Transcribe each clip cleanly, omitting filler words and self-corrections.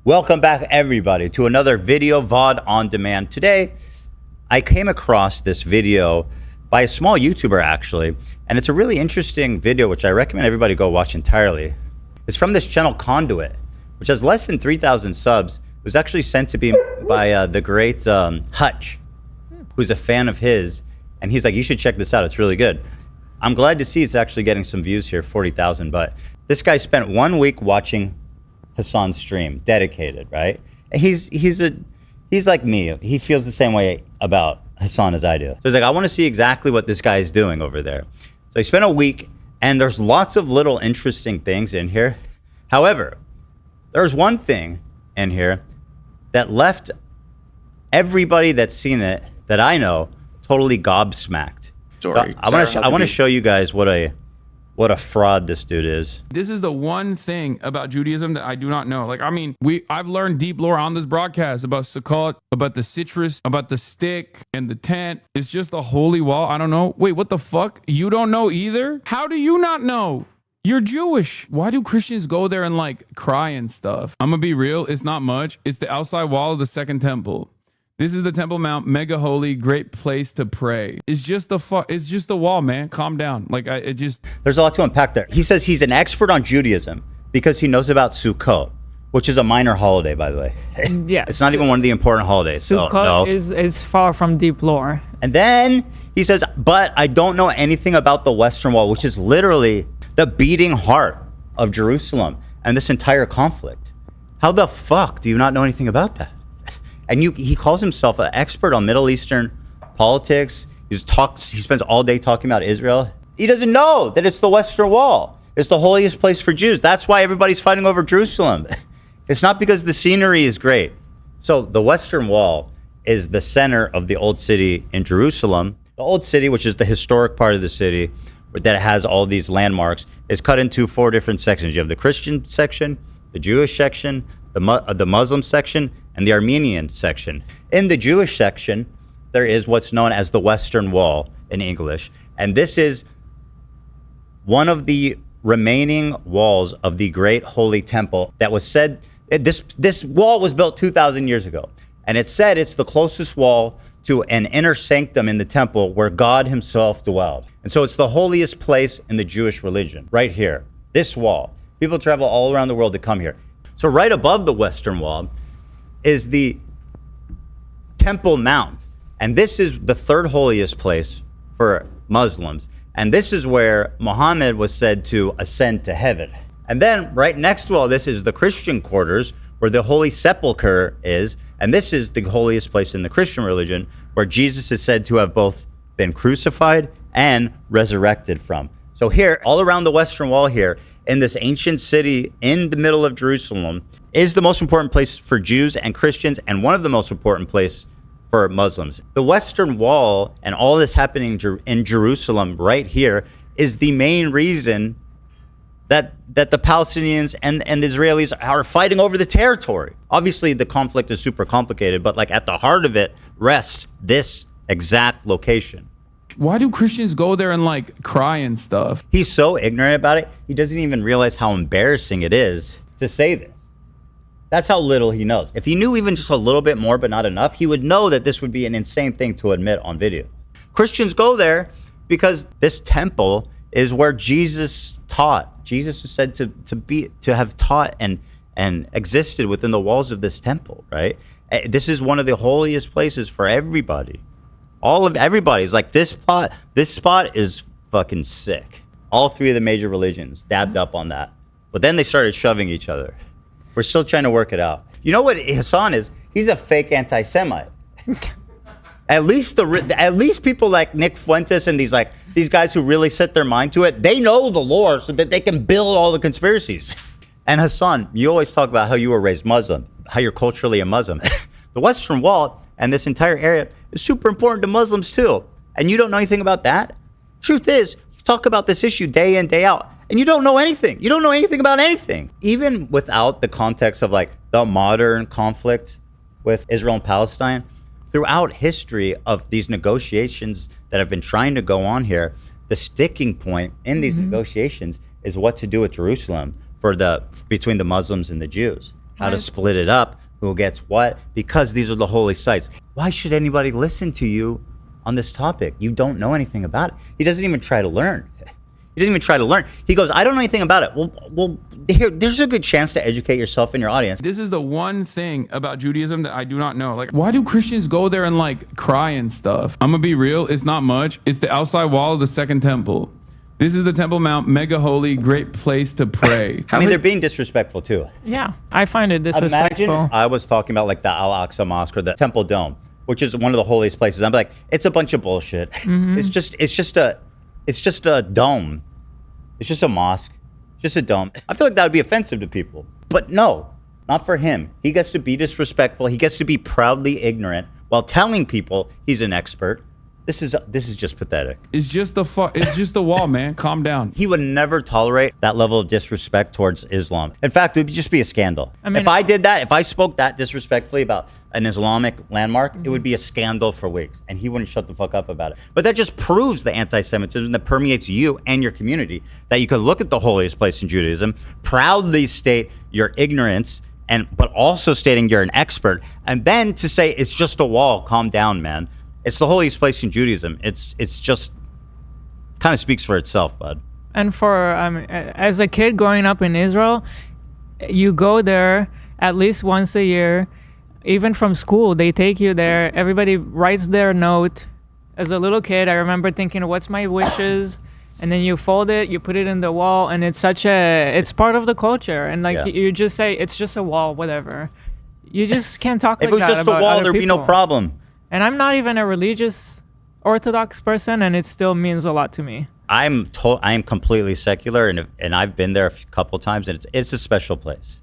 Welcome back, everybody, to another video VOD on demand. Today, I came across this video by a small YouTuber, actually, and it's a really interesting video, which I recommend everybody go watch entirely. It's from this channel Conduit, which has less than 3,000 subs. It was actually sent to me by the great Hutch, who's a fan of his, and he's like, you should check this out, it's really good. I'm glad to see it's actually getting some views here, 40,000, but this guy spent 1 week watching Hasan's stream, dedicated, right? And he's like me. He feels the same way about Hasan as I do. So he's like, I want to see exactly what this guy is doing over there. So he spent a week, and there's lots of little interesting things in here. However, there's one thing in here that left everybody that's seen it, that I know, totally gobsmacked. Sorry. So I want to show you guys what a fraud this dude is. This is the one thing about Judaism that I do not know. Like, I mean, I've learned deep lore on this broadcast about Sukkot, about the citrus, about the stick and the tent. It's just the holy wall. I don't know. Wait, what the fuck? You don't know either? How do you not know? You're Jewish. Why do Christians go there and like cry and stuff? I'm gonna be real. It's not much. It's the outside wall of the second temple. This is the Temple Mount, mega holy, great place to pray. It's just the wall, man. Calm down. Like, There's a lot to unpack there. He says he's an expert on Judaism because he knows about Sukkot, which is a minor holiday, by the way. Yeah. It's not even one of the important holidays. Sukkot is far from deep lore. And then he says, but I don't know anything about the Western Wall, which is literally the beating heart of Jerusalem and this entire conflict. How the fuck do you not know anything about that? And he calls himself an expert on Middle Eastern politics. He spends all day talking about Israel. He doesn't know that it's the Western Wall. It's the holiest place for Jews. That's why everybody's fighting over Jerusalem. It's not because the scenery is great. So the Western Wall is the center of the old city in Jerusalem. The old city, which is the historic part of the city that has all these landmarks, is cut into 4 different sections. You have the Christian section, the Jewish section, the Muslim section, and the Armenian section. In the Jewish section, there is what's known as the Western Wall in English. And this is one of the remaining walls of the great holy temple that was said, this wall was built 2,000 years ago. And it's said it's the closest wall to an inner sanctum in the temple where God himself dwelled. And so it's the holiest place in the Jewish religion, right here, this wall. People travel all around the world to come here. So right above the Western Wall is the Temple Mount. And this is the 3rd holiest place for Muslims. And this is where Muhammad was said to ascend to heaven. And then right next to all this is the Christian quarters where the Holy Sepulchre is. And this is the holiest place in the Christian religion where Jesus is said to have both been crucified and resurrected from. So here, all around the Western Wall here, in this ancient city in the middle of Jerusalem, is the most important place for Jews and Christians, and one of the most important places for Muslims. The Western Wall and all this happening in Jerusalem right here is the main reason that the Palestinians and the Israelis are fighting over the territory. Obviously, the conflict is super complicated, but like at the heart of it rests this exact location. why do Christians go there and like cry and stuff? He's so ignorant about it, he doesn't even realize how embarrassing it is to say this. That's how little he knows. If he knew even just a little bit more, but not enough, he would know that this would be an insane thing to admit on video. Christians go there because this temple is where Jesus taught. Jesus is said to have taught and existed within the walls of this temple, right? This is one of the holiest places for everybody. All of everybody's like, this spot is fucking sick. All three of the major religions dabbed up on that. But then they started shoving each other. We're still trying to work it out. You know what Hasan is? He's a fake anti-Semite. At least people like Nick Fuentes and these guys who really set their mind to it, they know the lore so that they can build all the conspiracies. And Hasan, you always talk about how you were raised Muslim, how you're culturally a Muslim. The Western Wall and this entire area is super important to Muslims too. And you don't know anything about that? Truth is, you talk about this issue day in, day out, and you don't know anything. You don't know anything about anything. Even without the context of like the modern conflict with Israel and Palestine, throughout history of these negotiations that have been trying to go on here, the sticking point in these negotiations is what to do with Jerusalem between the Muslims and the Jews. how to split it up, who gets what, because these are the holy sites. Why should anybody listen to you on this topic? You don't know anything about it. He doesn't even try to learn. He doesn't even try to learn. He goes, I don't know anything about it. Well, there's a good chance to educate yourself and your audience. This is the one thing about Judaism that I do not know. Like, why do Christians go there and like cry and stuff? I'm gonna be real. It's not much. It's the outside wall of the second temple. This is the Temple Mount, mega holy, great place to pray. I mean, they're being disrespectful too. Yeah, I find it disrespectful. Imagine I was talking about like the Al-Aqsa Mosque or the Temple Dome, which is one of the holiest places. I'm like, it's a bunch of bullshit. It's just a dome. It's just a mosque. It's just a dome. I feel like that would be offensive to people. But no, not for him. He gets to be disrespectful. He gets to be proudly ignorant while telling people he's an expert. This is just pathetic. It's just the wall, man. Calm down. He would never tolerate that level of disrespect towards Islam. In fact, it would just be a scandal. I mean, if I did that, if I spoke that disrespectfully about an Islamic landmark, it would be a scandal for weeks, and he wouldn't shut the fuck up about it. But that just proves the anti-Semitism that permeates you and your community, that you could look at the holiest place in Judaism, proudly state your ignorance, but also stating you're an expert, and then to say it's just a wall, calm down, man. It's the holiest place in Judaism. It's just kind of speaks for itself, bud. And for as a kid growing up in Israel, you go there at least once a year. Even from school, they take you there. Everybody writes their note. As a little kid, I remember thinking, "What's my wishes?" And then you fold it, you put it in the wall, and it's part of the culture. And like you just say, it's just a wall, whatever. You just can't talk like that about other people. If it was just a wall, there'd be no problem. And I'm not even a religious Orthodox person, and it still means a lot to me. I am completely secular, and I've been there a couple times, and it's a special place.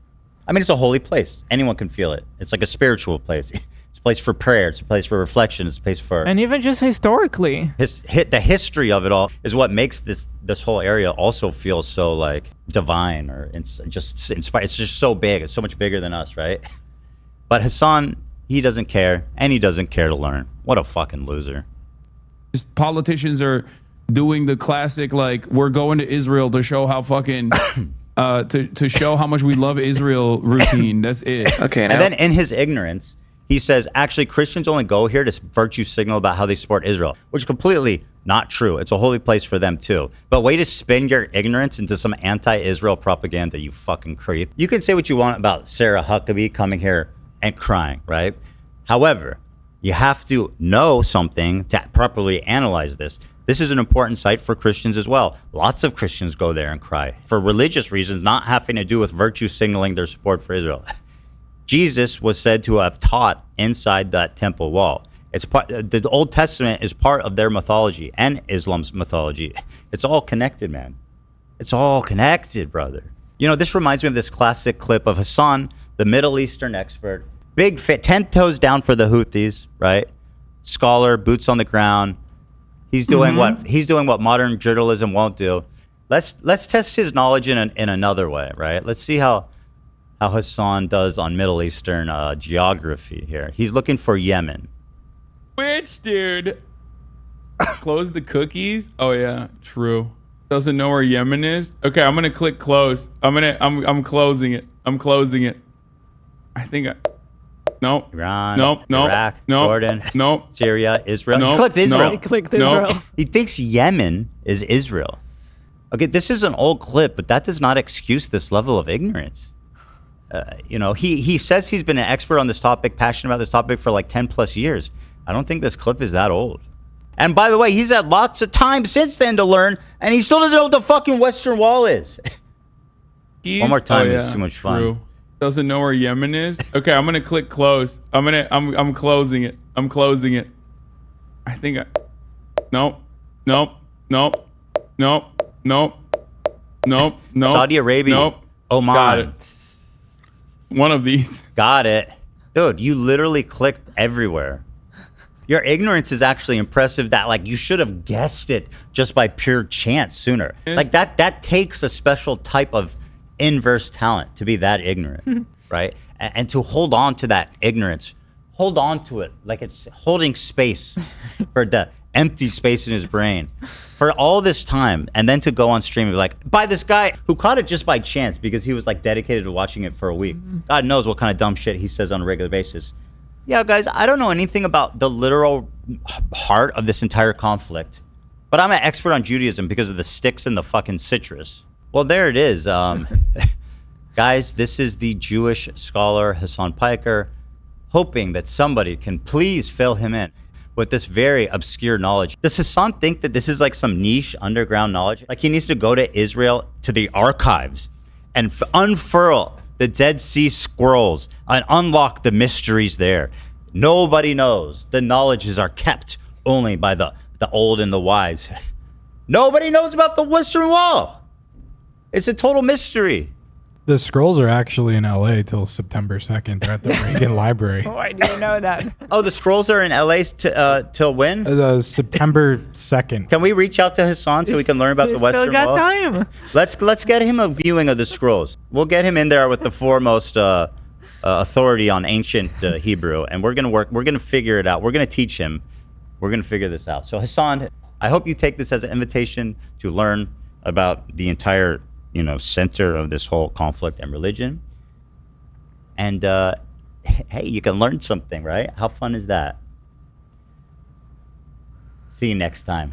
I mean, it's a holy place. Anyone can feel it. It's like a spiritual place. It's a place for prayer. It's a place for reflection. It's a place for... And even just historically. The history of it all is what makes this whole area also feel so like divine, or it's just inspired. It's just so big. It's so much bigger than us, right? But Hasan... he doesn't care, and he doesn't care to learn. What a fucking loser. Just politicians are doing the classic, like, we're going to Israel to show how fucking, to show how much we love Israel routine. That's it. Okay. And then in his ignorance, he says, actually, Christians only go here to virtue signal about how they support Israel, which is completely not true. It's a holy place for them, too. But way to spin your ignorance into some anti-Israel propaganda, you fucking creep. You can say what you want about Sarah Huckabee coming here and crying, right? However, you have to know something to properly analyze this. This is an important site for Christians as well. Lots of Christians go there and cry for religious reasons, not having to do with virtue signaling their support for Israel. Jesus was said to have taught inside that temple wall. The Old Testament is part of their mythology and Islam's mythology. It's all connected, man. It's all connected, brother. You know, this reminds me of this classic clip of Hasan, the Middle Eastern expert, big fit, 10 toes down for the Houthis, right? Scholar, boots on the ground. He's doing what modern journalism won't do. Let's test his knowledge in another way, right? Let's see how Hasan does on Middle Eastern geography here. He's looking for Yemen. Which dude? Close the cookies? Oh yeah, true. Doesn't know where Yemen is? Okay, I'm gonna click close. I'm closing it. I'm closing it. Nope. Iran, nope. Iraq, nope. Jordan, nope. Syria, Israel. Nope. He clicked Israel. Nope. He clicked Israel. Nope. He thinks Yemen is Israel. Okay, this is an old clip, but that does not excuse this level of ignorance. You know, he says he's been an expert on this topic, passionate about this topic for like 10 plus years. I don't think this clip is that old. And by the way, he's had lots of time since then to learn, and he still doesn't know what the fucking Western Wall is. One more time is too much fun. True. Doesn't know where Yemen is? Okay, I'm gonna click close. I'm closing it. I'm closing it. Nope. Saudi Arabia. Nope. Oman. Got it. One of these. Got it. Dude, you literally clicked everywhere. Your ignorance is actually impressive that like you should have guessed it just by pure chance sooner. Like that takes a special type of inverse talent to be that ignorant, right? And to hold on to that ignorance, hold on to it like it's holding space for the empty space in his brain for all this time, and then to go on stream and be like, by this guy who caught it just by chance because he was like dedicated to watching it for a week. God knows what kind of dumb shit he says on a regular basis. Yeah, guys, I don't know anything about the literal heart of this entire conflict, but I'm an expert on Judaism because of the sticks and the fucking citrus. Well, there it is. Guys, this is the Jewish scholar Hasan Piker, hoping that somebody can please fill him in with this very obscure knowledge. Does Hasan think that this is like some niche underground knowledge? Like he needs to go to Israel, to the archives, and unfurl the Dead Sea Scrolls and unlock the mysteries there. Nobody knows. The knowledges are kept only by the old and the wise. Nobody knows about the Western Wall. It's a total mystery. The scrolls are actually in LA till September 2nd. They're at the Reagan Library. Oh, I didn't know that. Oh, the scrolls are in LA till when? September 2nd. Can we reach out to Hasan so we can learn about the Western Still got Wall? time. Let's get him a viewing of the scrolls. We'll get him in there with the foremost authority on ancient Hebrew, and we're gonna figure it out. We're gonna teach him. We're gonna figure this out. So Hasan, I hope you take this as an invitation to learn about the entire center of this whole conflict and religion. And hey, you can learn something, right? How fun is that? See you next time.